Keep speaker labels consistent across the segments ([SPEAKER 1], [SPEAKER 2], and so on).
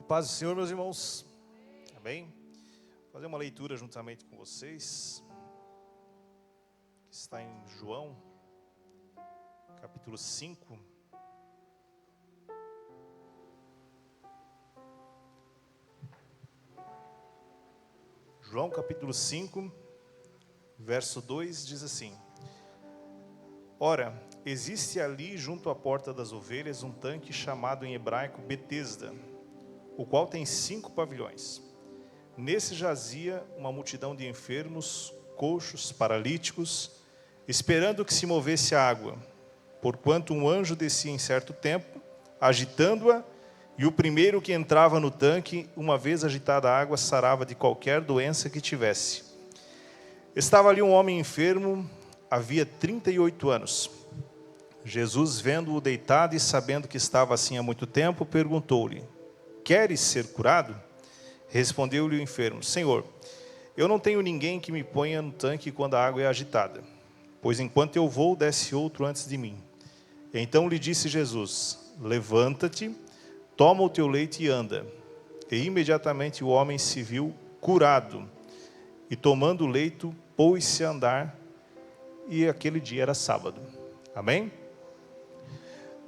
[SPEAKER 1] Paz do Senhor, meus irmãos. Amém? Vou fazer uma leitura juntamente com vocês. Está em João, capítulo 5. João, capítulo 5, verso 2, diz assim: Ora, existe ali junto à porta das ovelhas um tanque chamado em hebraico Betesda, o qual tem 5 pavilhões. Nesse jazia uma multidão de enfermos, coxos, paralíticos, esperando que se movesse a água, porquanto um anjo descia em certo tempo, agitando-a, e o primeiro que entrava no tanque, uma vez agitada a água, sarava de qualquer doença que tivesse. Estava ali um homem enfermo, havia 38 anos. Jesus, vendo-o deitado e sabendo que estava assim há muito tempo, perguntou-lhe: Queres ser curado? Respondeu-lhe o enfermo: Senhor, eu não tenho ninguém que me ponha no tanque quando a água é agitada, pois enquanto eu vou, desce outro antes de mim. Então lhe disse Jesus: Levanta-te, toma o teu leito e anda. E imediatamente o homem se viu curado, e tomando o leito, pôs-se a andar, e aquele dia era sábado. Amém?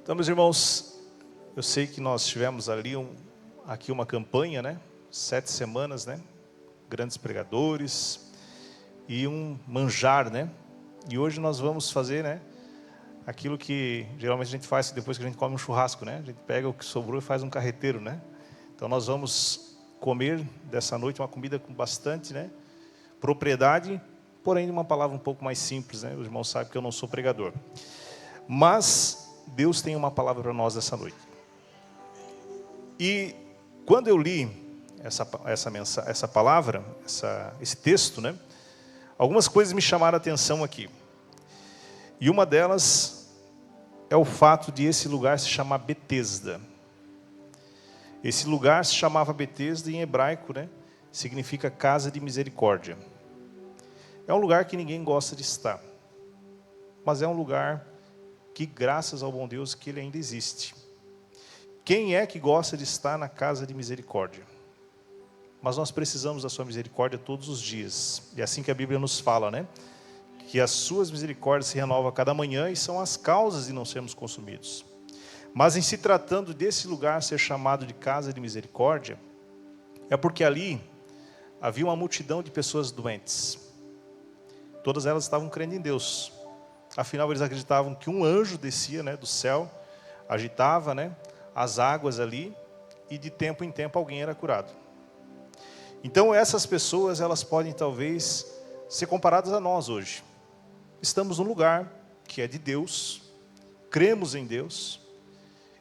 [SPEAKER 1] Então, meus irmãos, eu sei que nós tivemos ali aqui uma campanha, né? 7 semanas, né? Grandes pregadores e um manjar, né? E hoje nós vamos fazer, né? Aquilo que geralmente a gente faz depois que a gente come um churrasco, né? A gente pega o que sobrou e faz um carreteiro, né? Então nós vamos comer dessa noite uma comida com bastante, né? Propriedade, porém de uma palavra um pouco mais simples, né? Os irmãos sabem que eu não sou pregador. Mas Deus tem uma palavra para nós essa noite. E quando eu li essa palavra, esse texto, né? Algumas coisas me chamaram a atenção aqui. E uma delas é o fato de esse lugar se chamar Betesda. Esse lugar se chamava Betesda em hebraico, né? Significa casa de misericórdia. É um lugar que ninguém gosta de estar. Mas é um lugar que, graças ao bom Deus, que ele ainda existe. Quem é que gosta de estar na casa de misericórdia? Mas nós precisamos da sua misericórdia todos os dias. É assim que a Bíblia nos fala, né? Que as suas misericórdias se renovam a cada manhã e são as causas de não sermos consumidos. Mas em se tratando desse lugar ser chamado de casa de misericórdia, é porque ali havia uma multidão de pessoas doentes. Todas elas estavam crendo em Deus. Afinal, eles acreditavam que um anjo descia, né, do céu, agitava, né, as águas ali, e de tempo em tempo alguém era curado. Então essas pessoas, elas podem talvez ser comparadas a nós hoje. Estamos num lugar que é de Deus, cremos em Deus,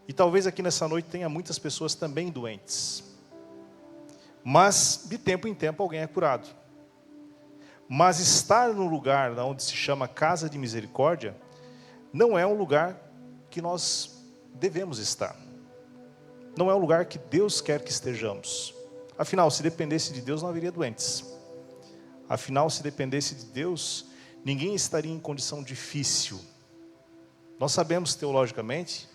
[SPEAKER 1] e talvez aqui nessa noite tenha muitas pessoas também doentes. Mas de tempo em tempo alguém é curado. Mas estar no lugar onde se chama casa de misericórdia, não é um lugar que nós devemos estar. Não é um lugar que Deus quer que estejamos. Afinal, se dependesse de Deus, não haveria doentes. Afinal, se dependesse de Deus, ninguém estaria em condição difícil. Nós sabemos teologicamente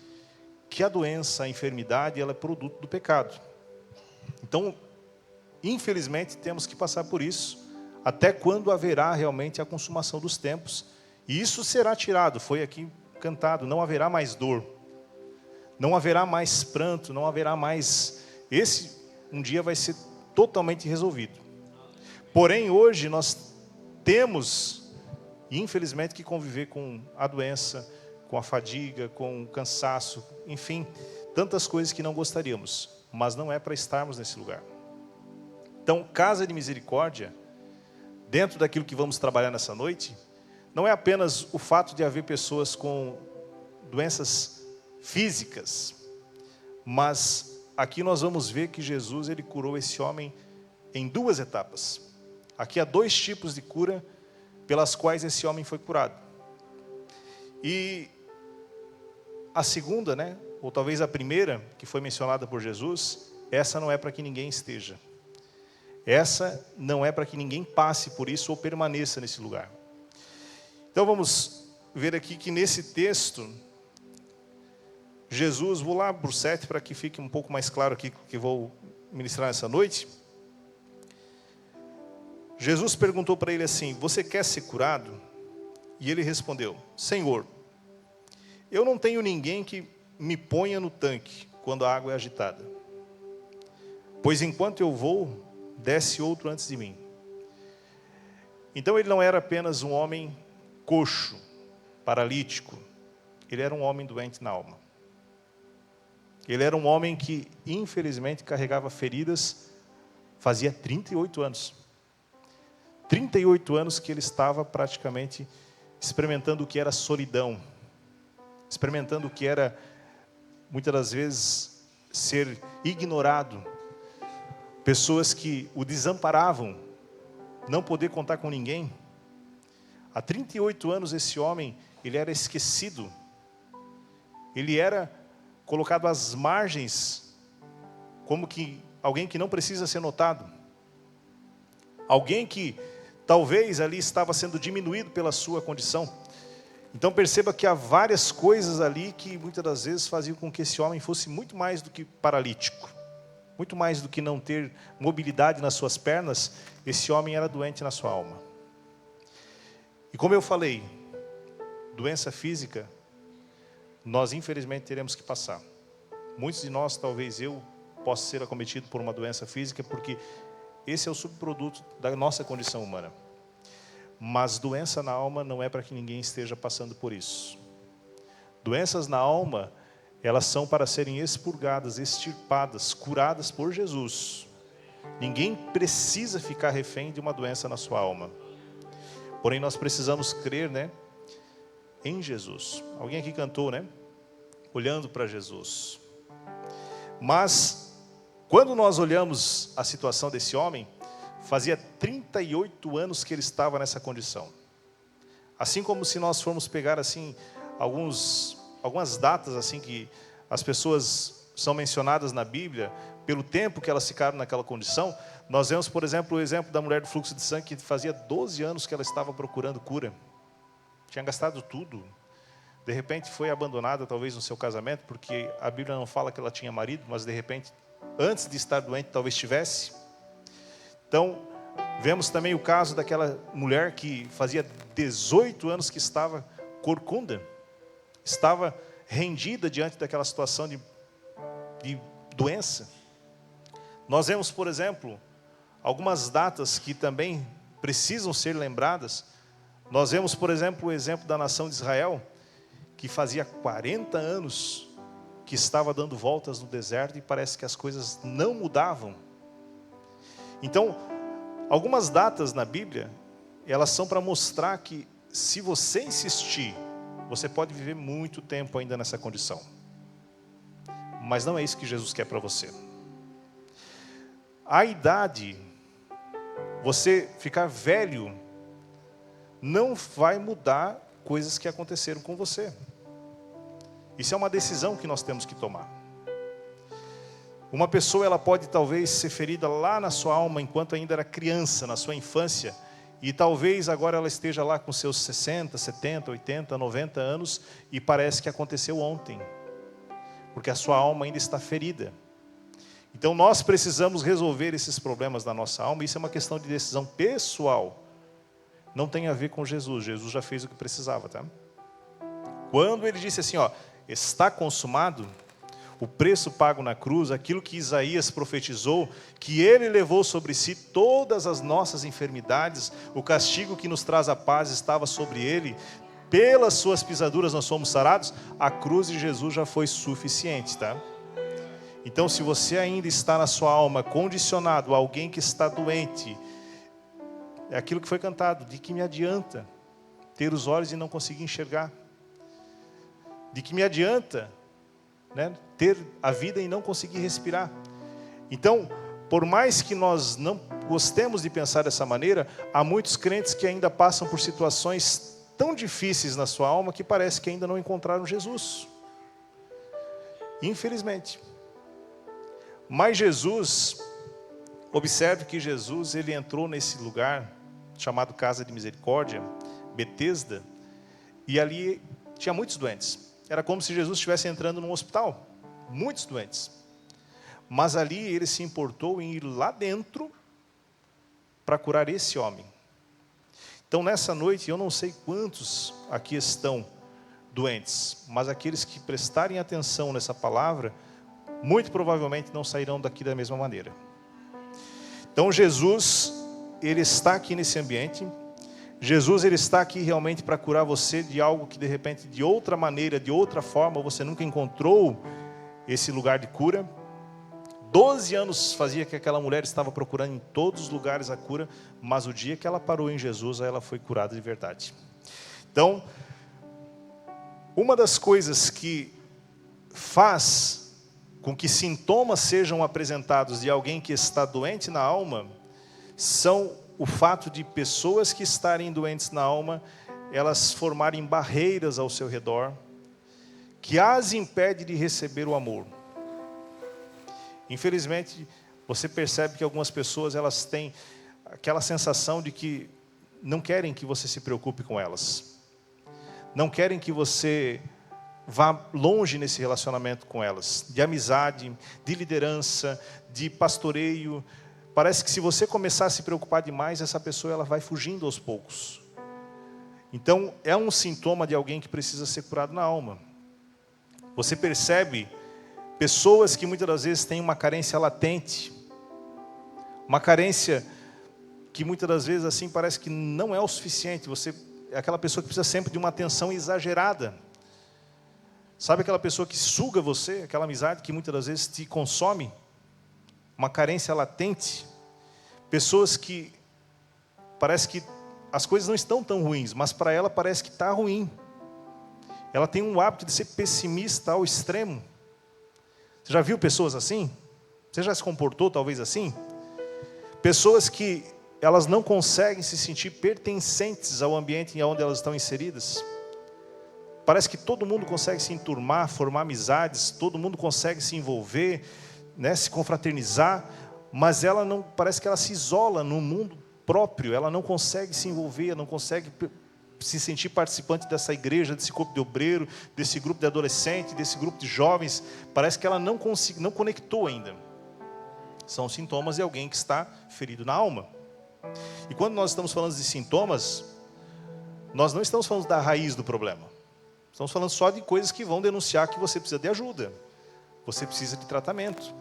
[SPEAKER 1] que a doença, a enfermidade, ela é produto do pecado. Então, infelizmente, temos que passar por isso, até quando haverá realmente a consumação dos tempos. E isso será tirado, foi aqui cantado, não haverá mais dor. Não haverá mais pranto, não haverá mais... Esse um dia vai ser totalmente resolvido. Porém, hoje nós temos, infelizmente, que conviver com a doença, com a fadiga, com o cansaço, enfim, tantas coisas que não gostaríamos, mas não é para estarmos nesse lugar. Então, casa de misericórdia, dentro daquilo que vamos trabalhar nessa noite, não é apenas o fato de haver pessoas com doenças físicas, mas aqui nós vamos ver que Jesus, ele curou esse homem em 2 etapas. Aqui há 2 tipos de cura pelas quais esse homem foi curado. E a segunda, né, ou talvez a primeira, que foi mencionada por Jesus, essa não é para que ninguém esteja. Essa não é para que ninguém passe por isso ou permaneça nesse lugar. Então vamos ver aqui que nesse texto, Jesus, vou lá para o 7 para que fique um pouco mais claro aqui, que vou ministrar nessa noite, Jesus perguntou para ele assim: você quer ser curado? E ele respondeu: Senhor, eu não tenho ninguém que me ponha no tanque quando a água é agitada, pois enquanto eu vou, desce outro antes de mim. Então ele não era apenas um homem coxo, paralítico, ele era um homem doente na alma. Ele era um homem que, infelizmente, carregava feridas fazia 38 anos. 38 anos que ele estava praticamente experimentando o que era solidão, experimentando o que era, muitas das vezes, ser ignorado. Pessoas que o desamparavam, não poder contar com ninguém. Há 38 anos esse homem, ele era esquecido. Ele era colocado às margens, como que alguém que não precisa ser notado. Alguém que talvez ali estava sendo diminuído pela sua condição. Então perceba que há várias coisas ali que muitas das vezes faziam com que esse homem fosse muito mais do que paralítico. Muito mais do que não ter mobilidade nas suas pernas, esse homem era doente na sua alma. E como eu falei, doença física, nós infelizmente teremos que passar. Muitos de nós, talvez eu, possa ser acometido por uma doença física, porque esse é o subproduto da nossa condição humana. Mas doença na alma não é para que ninguém esteja passando por isso. Doenças na alma, elas são para serem expurgadas, extirpadas, curadas por Jesus. Ninguém precisa ficar refém de uma doença na sua alma. Porém, nós precisamos crer, em Jesus. Alguém aqui cantou, olhando para Jesus. Mas, quando nós olhamos a situação desse homem, fazia 38 anos que ele estava nessa condição. Assim como se nós formos pegar assim algumas datas assim que as pessoas são mencionadas na Bíblia, pelo tempo que elas ficaram naquela condição, nós vemos, por exemplo, o exemplo da mulher do fluxo de sangue, que fazia 12 anos que ela estava procurando cura. Tinha gastado tudo. De repente foi abandonada, talvez, no seu casamento, porque a Bíblia não fala que ela tinha marido, mas de repente, antes de estar doente, talvez tivesse. Então, vemos também o caso daquela mulher que fazia 18 anos que estava corcunda, estava rendida diante daquela situação de doença. Nós vemos, por exemplo, algumas datas que também precisam ser lembradas. Nós vemos, por exemplo, o exemplo da nação de Israel, que fazia 40 anos que estava dando voltas no deserto e parece que as coisas não mudavam. Então, algumas datas na Bíblia, elas são para mostrar que se você insistir, você pode viver muito tempo ainda nessa condição. Mas não é isso que Jesus quer para você. A idade, você ficar velho, não vai mudar coisas que aconteceram com você. Isso é uma decisão que nós temos que tomar. Uma pessoa, ela pode talvez ser ferida lá na sua alma enquanto ainda era criança, na sua infância, e talvez agora ela esteja lá com seus 60, 70, 80, 90 anos e parece que aconteceu ontem, porque a sua alma ainda está ferida. Então nós precisamos resolver esses problemas da nossa alma. Isso é uma questão de decisão pessoal, não tem a ver com Jesus. Jesus já fez o que precisava, tá? Quando ele disse assim, está consumado, o preço pago na cruz, aquilo que Isaías profetizou, que ele levou sobre si todas as nossas enfermidades, o castigo que nos traz a paz estava sobre ele, pelas suas pisaduras nós somos sarados, a cruz de Jesus já foi suficiente, tá? Então, se você ainda está na sua alma condicionado a alguém que está doente, é aquilo que foi cantado: de que me adianta ter os olhos e não conseguir enxergar? De que me adianta, ter a vida e não conseguir respirar? Então, por mais que nós não gostemos de pensar dessa maneira, há muitos crentes que ainda passam por situações tão difíceis na sua alma que parece que ainda não encontraram Jesus. Infelizmente. Mas Jesus, observe que Jesus, ele entrou nesse lugar chamado Casa de Misericórdia, Betesda, e ali tinha muitos doentes. Era como se Jesus estivesse entrando num hospital, muitos doentes. Mas ali ele se importou em ir lá dentro para curar esse homem. Então nessa noite, eu não sei quantos aqui estão doentes, mas aqueles que prestarem atenção nessa palavra, muito provavelmente não sairão daqui da mesma maneira. Então Jesus, ele está aqui nesse ambiente. Jesus, ele está aqui realmente para curar você de algo que de repente, de outra maneira, de outra forma, você nunca encontrou esse lugar de cura. 12 anos fazia que aquela mulher estava procurando em todos os lugares a cura, mas o dia que ela parou em Jesus, ela foi curada de verdade. Então, uma das coisas que faz com que sintomas sejam apresentados de alguém que está doente na alma, são o fato de pessoas que estarem doentes na alma, elas formarem barreiras ao seu redor, que as impede de receber o amor. Infelizmente, você percebe que algumas pessoas, elas têm aquela sensação de que não querem que você se preocupe com elas. Não querem que você vá longe nesse relacionamento com elas, de amizade, de liderança, de pastoreio. Parece que se você começar a se preocupar demais, essa pessoa ela vai fugindo aos poucos. Então, é um sintoma de alguém que precisa ser curado na alma. Você percebe pessoas que muitas das vezes têm uma carência latente, uma carência que muitas das vezes assim parece que não é o suficiente. Você é aquela pessoa que precisa sempre de uma atenção exagerada. Sabe aquela pessoa que suga você, aquela amizade que muitas das vezes te consome? Uma carência latente. Pessoas que parece que as coisas não estão tão ruins, mas para ela parece que está ruim. Ela tem um hábito de ser pessimista ao extremo. Você já viu pessoas assim? Você já se comportou talvez assim? Pessoas que elas não conseguem se sentir pertencentes ao ambiente onde elas estão inseridas. Parece que todo mundo consegue se enturmar, formar amizades, todo mundo consegue se envolver, né, se confraternizar, mas ela não, parece que ela se isola no mundo próprio, ela não consegue se envolver, não consegue se sentir participante dessa igreja, desse grupo de obreiro, desse grupo de adolescentes, desse grupo de jovens. Parece que ela não conectou ainda. São sintomas de alguém que está ferido na alma. E quando nós estamos falando de sintomas, nós não estamos falando da raiz do problema. Estamos falando só de coisas que vão denunciar que você precisa de ajuda. Você precisa de tratamento.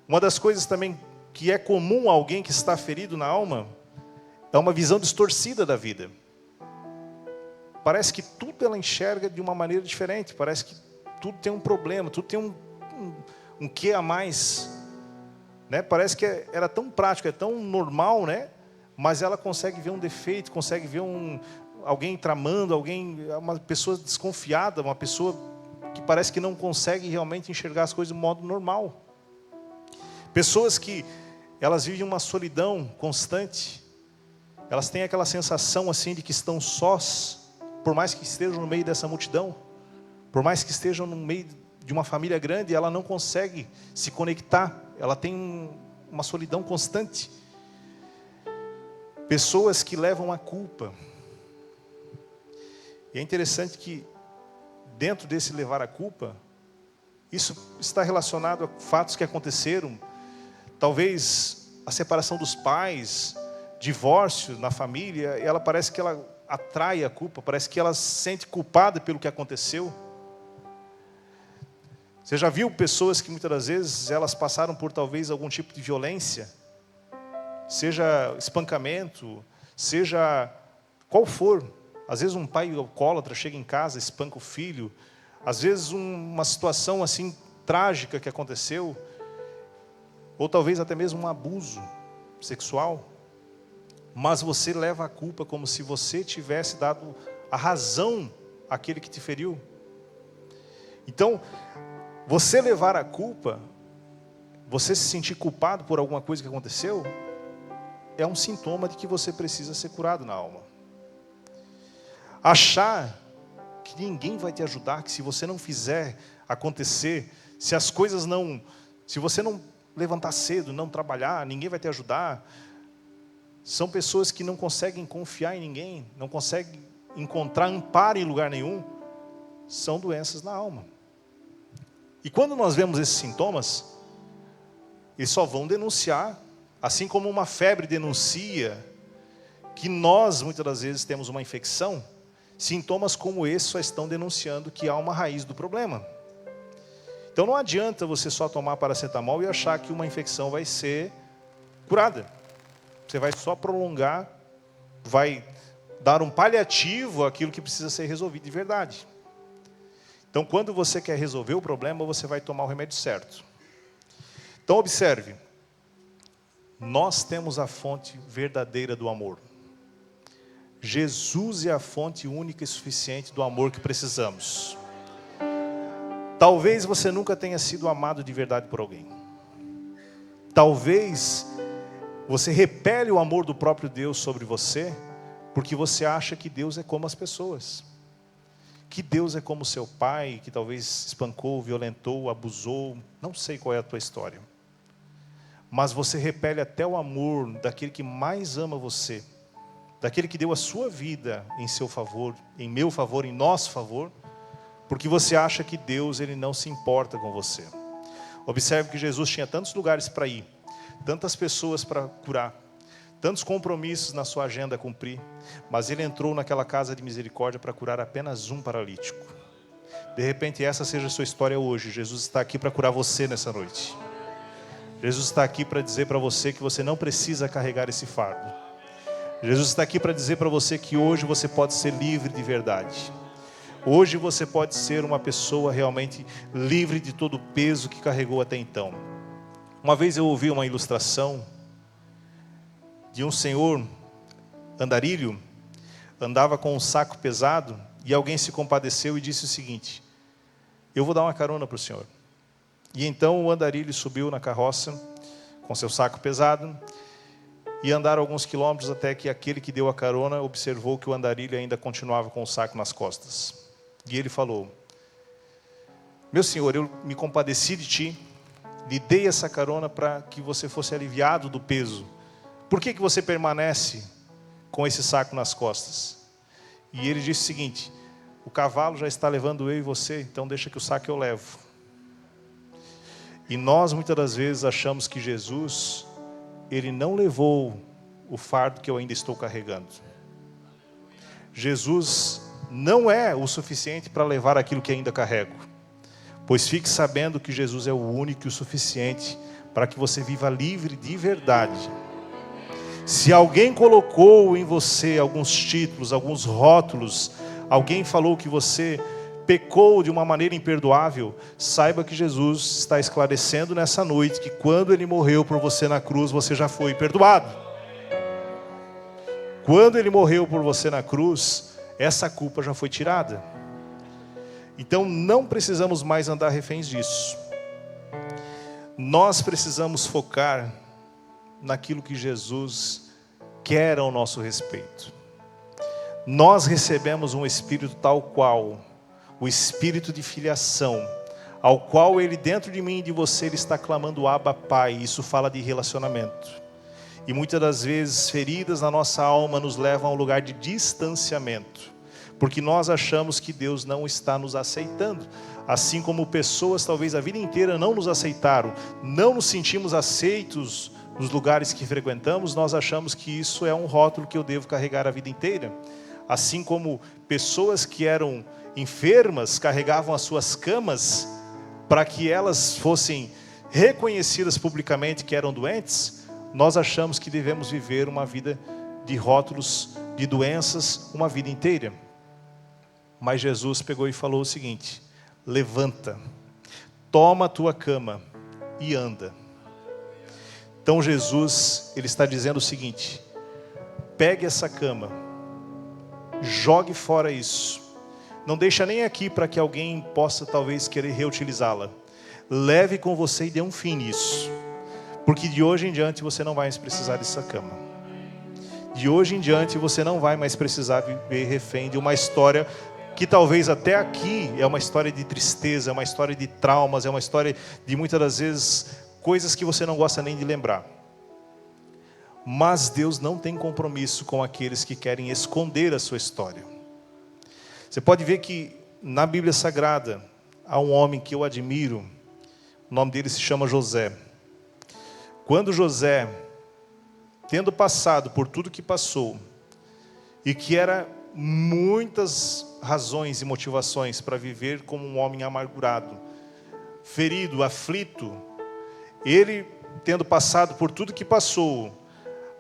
[SPEAKER 1] Uma das coisas também que é comum a alguém que está ferido na alma é uma visão distorcida da vida. Parece que tudo ela enxerga de uma maneira diferente. Parece que tudo tem um problema, tudo tem um quê a mais. Né? Parece que era tão prático, é tão normal, né? Mas ela consegue ver um defeito, consegue ver alguém tramando, uma pessoa desconfiada, uma pessoa que parece que não consegue realmente enxergar as coisas de modo normal. Pessoas que elas vivem uma solidão constante, elas têm aquela sensação assim de que estão sós, por mais que estejam no meio dessa multidão, por mais que estejam no meio de uma família grande, ela não consegue se conectar, ela tem uma solidão constante. Pessoas que levam a culpa. E é interessante que dentro desse levar a culpa, isso está relacionado a fatos que aconteceram, talvez a separação dos pais, divórcio na família, ela parece que ela atrai a culpa, parece que ela se sente culpada pelo que aconteceu. Você já viu pessoas que muitas das vezes elas passaram por talvez algum tipo de violência, seja espancamento, seja qual for. Às vezes um pai alcoólatra chega em casa, espanca o filho. Às vezes uma situação assim trágica que aconteceu, ou talvez até mesmo um abuso sexual. Mas você leva a culpa como se você tivesse dado a razão àquele que te feriu. Então, você levar a culpa, você se sentir culpado por alguma coisa que aconteceu, é um sintoma de que você precisa ser curado na alma. Achar que ninguém vai te ajudar, que se você não fizer acontecer, se você não levantar cedo, não trabalhar, ninguém vai te ajudar. São pessoas que não conseguem confiar em ninguém, não conseguem encontrar amparo em lugar nenhum. São doenças na alma. E quando nós vemos esses sintomas, eles só vão denunciar, assim como uma febre denuncia que nós, muitas das vezes, temos uma infecção. Sintomas como esse só estão denunciando que há uma raiz do problema. Então não adianta você só tomar paracetamol e achar que uma infecção vai ser curada. Você vai só prolongar, vai dar um paliativo àquilo que precisa ser resolvido de verdade. Então, quando você quer resolver o problema, você vai tomar o remédio certo. Então, observe. Nós temos a fonte verdadeira do amor. Jesus é a fonte única e suficiente do amor que precisamos. Talvez você nunca tenha sido amado de verdade por alguém. Talvez você repele o amor do próprio Deus sobre você, porque você acha que Deus é como as pessoas. Que Deus é como seu pai, que talvez espancou, violentou, abusou. Não sei qual é a tua história. Mas você repele até o amor daquele que mais ama você. Daquele que deu a sua vida em seu favor, em meu favor, em nosso favor. Porque você acha que Deus ele não se importa com você. Observe que Jesus tinha tantos lugares para ir. Tantas pessoas para curar. Tantos compromissos na sua agenda a cumprir. Mas ele entrou naquela casa de misericórdia para curar apenas um paralítico. De repente essa seja a sua história hoje. Jesus está aqui para curar você nessa noite. Jesus está aqui para dizer para você que você não precisa carregar esse fardo. Jesus está aqui para dizer para você que hoje você pode ser livre de verdade. Hoje você pode ser uma pessoa realmente livre de todo o peso que carregou até então. Uma vez eu ouvi uma ilustração de um senhor andarilho, andava com um saco pesado e alguém se compadeceu e disse o seguinte: eu vou dar uma carona para o senhor. E então o andarilho subiu na carroça com seu saco pesado e andaram alguns quilômetros até que aquele que deu a carona observou que o andarilho ainda continuava com o saco nas costas. E ele falou: meu senhor, eu me compadeci de ti, lhe dei essa carona para que você fosse aliviado do peso. Por que você permanece com esse saco nas costas? E ele disse o seguinte: o cavalo já está levando eu e você, então deixa que o saco eu levo. E nós muitas das vezes achamos que Jesus, ele não levou o fardo que eu ainda estou carregando. Jesus não é o suficiente para levar aquilo que ainda carrego. Pois fique sabendo que Jesus é o único e o suficiente para que você viva livre de verdade. Se alguém colocou em você alguns títulos, alguns rótulos, alguém falou que você pecou de uma maneira imperdoável, saiba que Jesus está esclarecendo nessa noite que quando Ele morreu por você na cruz, você já foi perdoado. Quando Ele morreu por você na cruz, essa culpa já foi tirada. Então não precisamos mais andar reféns disso. Nós precisamos focar naquilo que Jesus quer ao nosso respeito. Nós recebemos um Espírito tal qual, o Espírito de filiação, ao qual Ele dentro de mim e de você, Ele está clamando Abba Pai. Isso fala de relacionamento. E muitas das vezes feridas na nossa alma nos levam a um lugar de distanciamento. Porque nós achamos que Deus não está nos aceitando. Assim como pessoas talvez a vida inteira não nos aceitaram, não nos sentimos aceitos nos lugares que frequentamos, nós achamos que isso é um rótulo que eu devo carregar a vida inteira. Assim como pessoas que eram enfermas carregavam as suas camas para que elas fossem reconhecidas publicamente que eram doentes, nós achamos que devemos viver uma vida de rótulos, de doenças, uma vida inteira. Mas Jesus pegou e falou o seguinte: levanta, toma a tua cama e anda. Então Jesus, Ele está dizendo o seguinte: pegue essa cama, jogue fora isso, não deixa nem aqui para que alguém possa talvez querer reutilizá-la. Leve com você e dê um fim nisso, porque de hoje em diante você não vai mais precisar dessa cama. De hoje em diante você não vai mais precisar viver refém de uma história que talvez até aqui é uma história de tristeza, é uma história de traumas, é uma história de muitas das vezes coisas que você não gosta nem de lembrar. Mas Deus não tem compromisso com aqueles que querem esconder a sua história. Você pode ver que na Bíblia Sagrada há um homem que eu admiro, o nome dele se chama José. Quando José, tendo passado por tudo que passou, e que era muitas razões e motivações para viver como um homem amargurado, ferido, aflito, ele tendo passado por tudo que passou,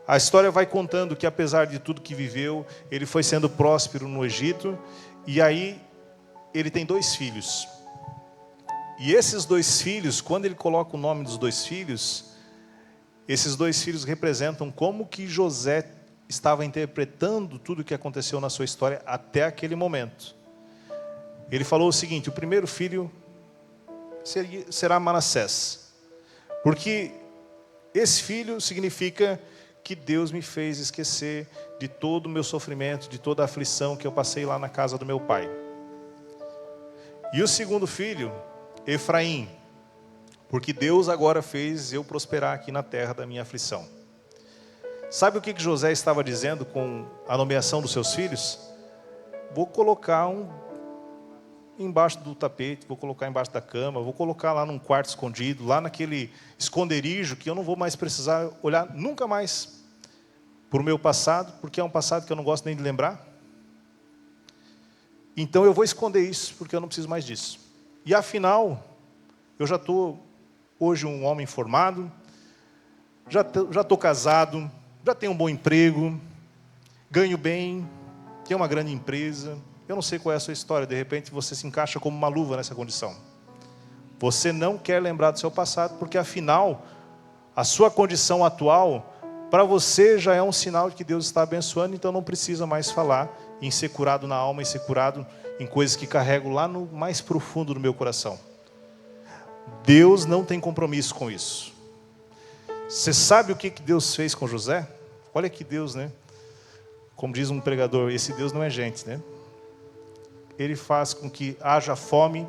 [SPEAKER 1] a história vai contando que apesar de tudo que viveu, ele foi sendo próspero no Egito, e aí ele tem 2 filhos. E esses 2 filhos, quando ele coloca o nome dos 2 filhos, esses 2 filhos representam como que José estava interpretando tudo o que aconteceu na sua história até aquele momento. Ele falou o seguinte: o primeiro filho será Manassés, porque esse filho significa que Deus me fez esquecer de todo o meu sofrimento, de toda a aflição que eu passei lá na casa do meu pai. E o segundo filho, Efraim, porque Deus agora fez eu prosperar aqui na terra da minha aflição. Sabe o que José estava dizendo com a nomeação dos seus filhos? Vou colocar embaixo do tapete, vou colocar embaixo da cama, vou colocar lá num quarto escondido, lá naquele esconderijo que eu não vou mais precisar olhar nunca mais para o meu passado, porque é um passado que eu não gosto nem de lembrar. Então eu vou esconder isso, porque eu não preciso mais disso. E afinal, eu já estou hoje um homem formado, já estou casado, já tenho um bom emprego, ganho bem, tenho uma grande empresa. Eu não sei qual é a sua história, de repente você se encaixa como uma luva nessa condição. Você não quer lembrar do seu passado, porque afinal, a sua condição atual, para você já é um sinal de que Deus está abençoando, então não precisa mais falar em ser curado na alma, em ser curado em coisas que carrego lá no mais profundo do meu coração. Deus não tem compromisso com isso. Você sabe o que Deus fez com José? Olha que Deus, né? Como diz um pregador, esse Deus não é gente, né? Ele faz com que haja fome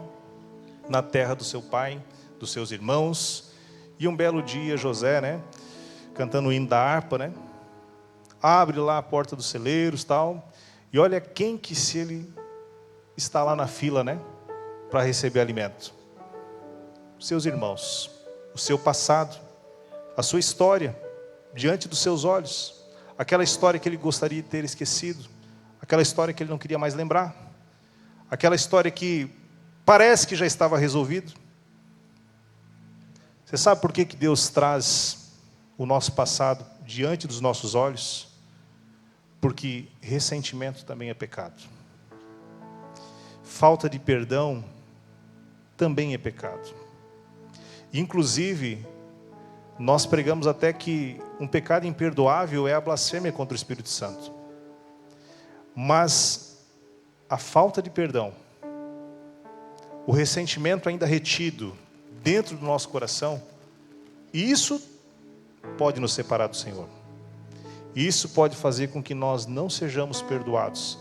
[SPEAKER 1] na terra do seu pai, dos seus irmãos. E um belo dia, José, né, cantando o hino da harpa, né, abre lá a porta dos celeiros, tal. E olha quem que se ele está lá na fila, né, para receber alimento. Seus irmãos, o seu passado, a sua história diante dos seus olhos, aquela história que ele gostaria de ter esquecido, aquela história que ele não queria mais lembrar. Aquela história que parece que já estava resolvido. Você sabe por que Deus traz o nosso passado diante dos nossos olhos? Porque ressentimento também é pecado. Falta de perdão também é pecado. Inclusive, nós pregamos até que um pecado imperdoável é a blasfêmia contra o Espírito Santo. Mas a falta de perdão, o ressentimento ainda retido dentro do nosso coração, isso pode nos separar do Senhor. Isso pode fazer com que nós não sejamos perdoados,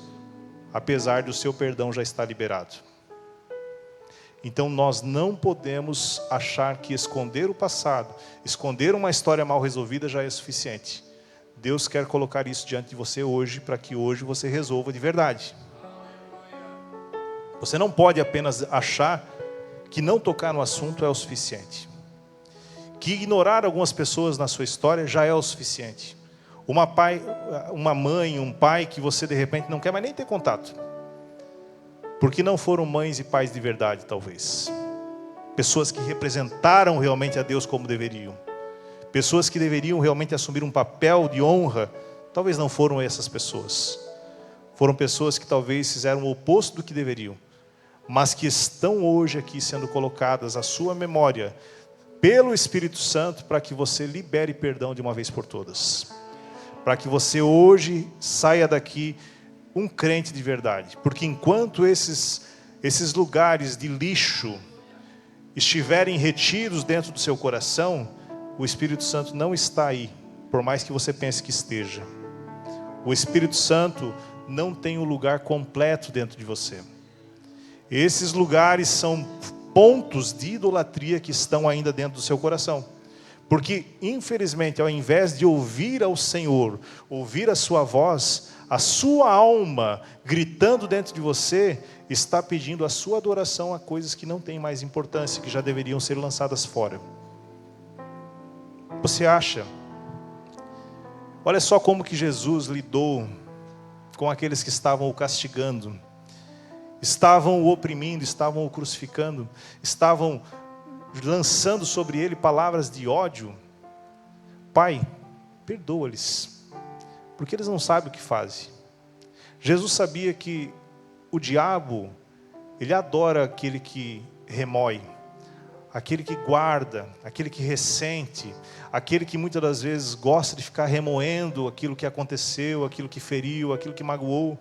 [SPEAKER 1] apesar de o seu perdão já estar liberado. Então nós não podemos achar que esconder o passado, esconder uma história mal resolvida já é suficiente. Deus quer colocar isso diante de você hoje, para que hoje você resolva de verdade. Você não pode apenas achar que não tocar no assunto é o suficiente. Que ignorar algumas pessoas na sua história já é o suficiente. Uma mãe, um pai que você de repente não quer mais nem ter contato. Porque não foram mães e pais de verdade, talvez. Pessoas que representaram realmente a Deus como deveriam. Pessoas que deveriam realmente assumir um papel de honra, talvez não foram essas pessoas. Foram pessoas que talvez fizeram o oposto do que deveriam, mas que estão hoje aqui sendo colocadas à sua memória pelo Espírito Santo, para que você libere perdão de uma vez por todas. Para que você hoje saia daqui um crente de verdade. Porque enquanto esses lugares de lixo estiverem retidos dentro do seu coração, o Espírito Santo não está aí, por mais que você pense que esteja. O Espírito Santo não tem um lugar completo dentro de você. Esses lugares são pontos de idolatria que estão ainda dentro do seu coração. Porque, infelizmente, ao invés de ouvir ao Senhor, ouvir a sua voz, a sua alma gritando dentro de você, está pedindo a sua adoração a coisas que não têm mais importância, que já deveriam ser lançadas fora. você acha? Olha só como que Jesus lidou com aqueles que estavam o castigando, estavam o oprimindo, estavam o crucificando, estavam lançando sobre ele palavras de ódio. Pai, perdoa-lhes, porque eles não sabem o que fazem. Jesus sabia que o diabo, ele adora aquele que remói, aquele que guarda, aquele que ressente, aquele que muitas das vezes gosta de ficar remoendo aquilo que aconteceu, aquilo que feriu, aquilo que magoou.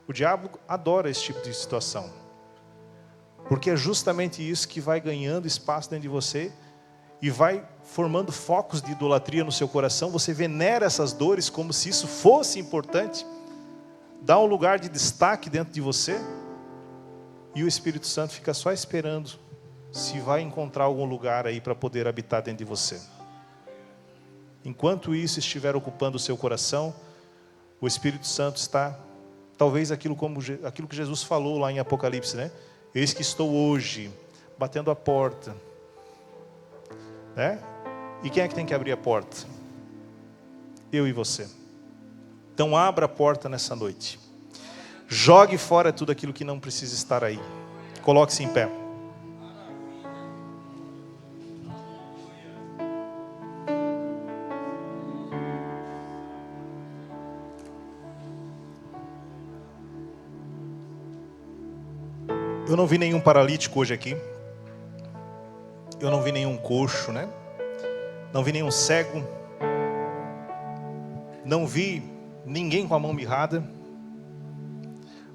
[SPEAKER 1] O diabo adora esse tipo de situação, porque é justamente isso que vai ganhando espaço dentro de você e vai formando focos de idolatria no seu coração. Você venera essas dores como se isso fosse importante, dá um lugar de destaque dentro de você, e o Espírito Santo fica só esperando se vai encontrar algum lugar aí para poder habitar dentro de você. Enquanto isso estiver ocupando o seu coração, o Espírito Santo está, talvez aquilo que Jesus falou lá em Apocalipse, né? Eis que estou hoje batendo a porta, né? E quem é que tem que abrir a porta? Eu e você. Então abra a porta nessa noite. Jogue fora tudo aquilo que não precisa estar aí. Coloque-se em pé. Eu não vi nenhum paralítico hoje aqui. Eu não vi nenhum coxo, né? Não vi nenhum cego. Não vi ninguém com a mão mirrada.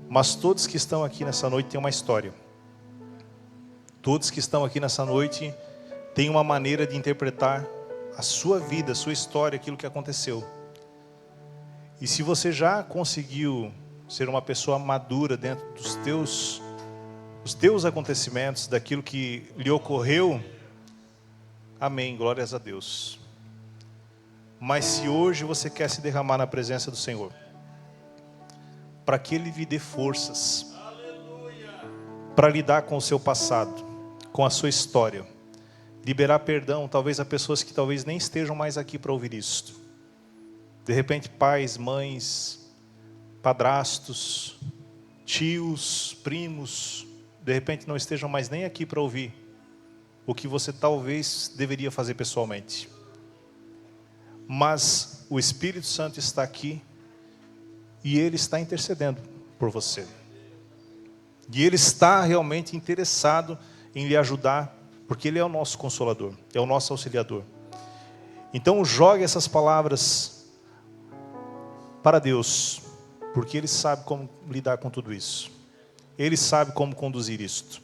[SPEAKER 1] Mas todos que estão aqui nessa noite têm uma história. Todos que estão aqui nessa noite têm uma maneira de interpretar a sua vida, a sua história, aquilo que aconteceu. E se você já conseguiu ser uma pessoa madura dentro dos teus acontecimentos, daquilo que lhe ocorreu, amém, glórias a Deus. Mas se hoje você quer se derramar na presença do Senhor, para que Ele lhe dê forças para lidar com o seu passado, com a sua história, liberar perdão, talvez a pessoas que talvez nem estejam mais aqui para ouvir isto. De repente pais, mães, padrastos, tios, primos, de repente não estejam mais nem aqui para ouvir o que você talvez deveria fazer pessoalmente. Mas o Espírito Santo está aqui e Ele está intercedendo por você. E Ele está realmente interessado em lhe ajudar, porque Ele é o nosso consolador, é o nosso auxiliador. Então jogue essas palavras para Deus, porque Ele sabe como lidar com tudo isso. Ele sabe como conduzir isto.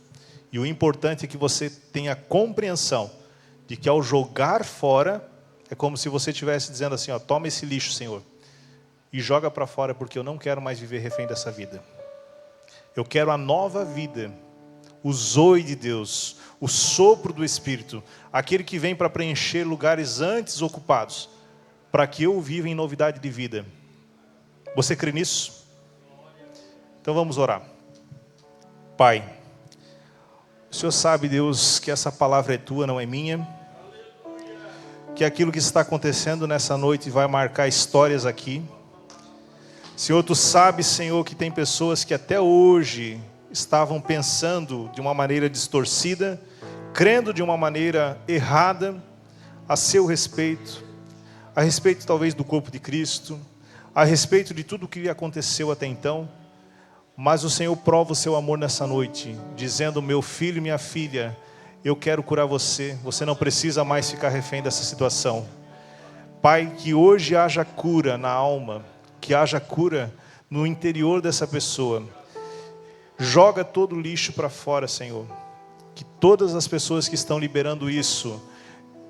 [SPEAKER 1] E o importante é que você tenha compreensão de que ao jogar fora, é como se você estivesse dizendo assim, ó, toma esse lixo, Senhor, e joga para fora, porque eu não quero mais viver refém dessa vida. Eu quero a nova vida, o zoe de Deus, o sopro do Espírito, aquele que vem para preencher lugares antes ocupados, para que eu viva em novidade de vida. Você crê nisso? Então vamos orar. Pai, o Senhor sabe, Deus, que essa palavra é Tua, não é minha, que aquilo que está acontecendo nessa noite vai marcar histórias aqui. Senhor, Tu sabes, Senhor, que tem pessoas que até hoje estavam pensando de uma maneira distorcida, crendo de uma maneira errada a seu respeito, a respeito talvez do corpo de Cristo, a respeito de tudo o que lhe aconteceu até então. Mas o Senhor prova o seu amor nessa noite, dizendo, meu filho e minha filha, eu quero curar você, você não precisa mais ficar refém dessa situação. Pai, que hoje haja cura na alma, que haja cura no interior dessa pessoa. Joga todo o lixo para fora, Senhor. Que todas as pessoas que estão liberando isso,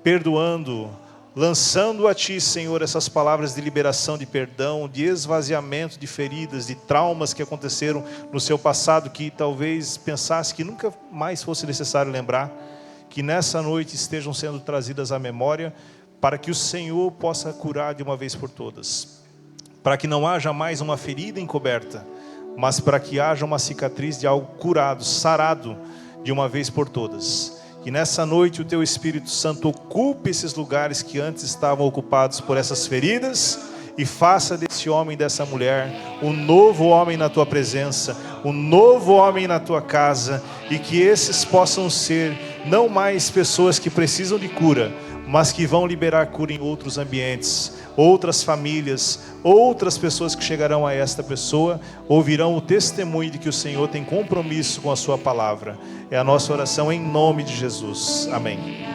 [SPEAKER 1] perdoando, lançando a Ti, Senhor, essas palavras de liberação, de perdão, de esvaziamento de feridas, de traumas que aconteceram no seu passado, que talvez pensasse que nunca mais fosse necessário lembrar, que nessa noite estejam sendo trazidas à memória, para que o Senhor possa curar de uma vez por todas. Para que não haja mais uma ferida encoberta, mas para que haja uma cicatriz de algo curado, sarado, de uma vez por todas. Que nessa noite o teu Espírito Santo ocupe esses lugares que antes estavam ocupados por essas feridas e faça desse homem e dessa mulher um novo homem na tua presença, um novo homem na tua casa, e que esses possam ser não mais pessoas que precisam de cura, mas que vão liberar cura em outros ambientes, outras famílias, outras pessoas que chegarão a esta pessoa, ouvirão o testemunho de que o Senhor tem compromisso com a sua palavra. É a nossa oração em nome de Jesus. Amém.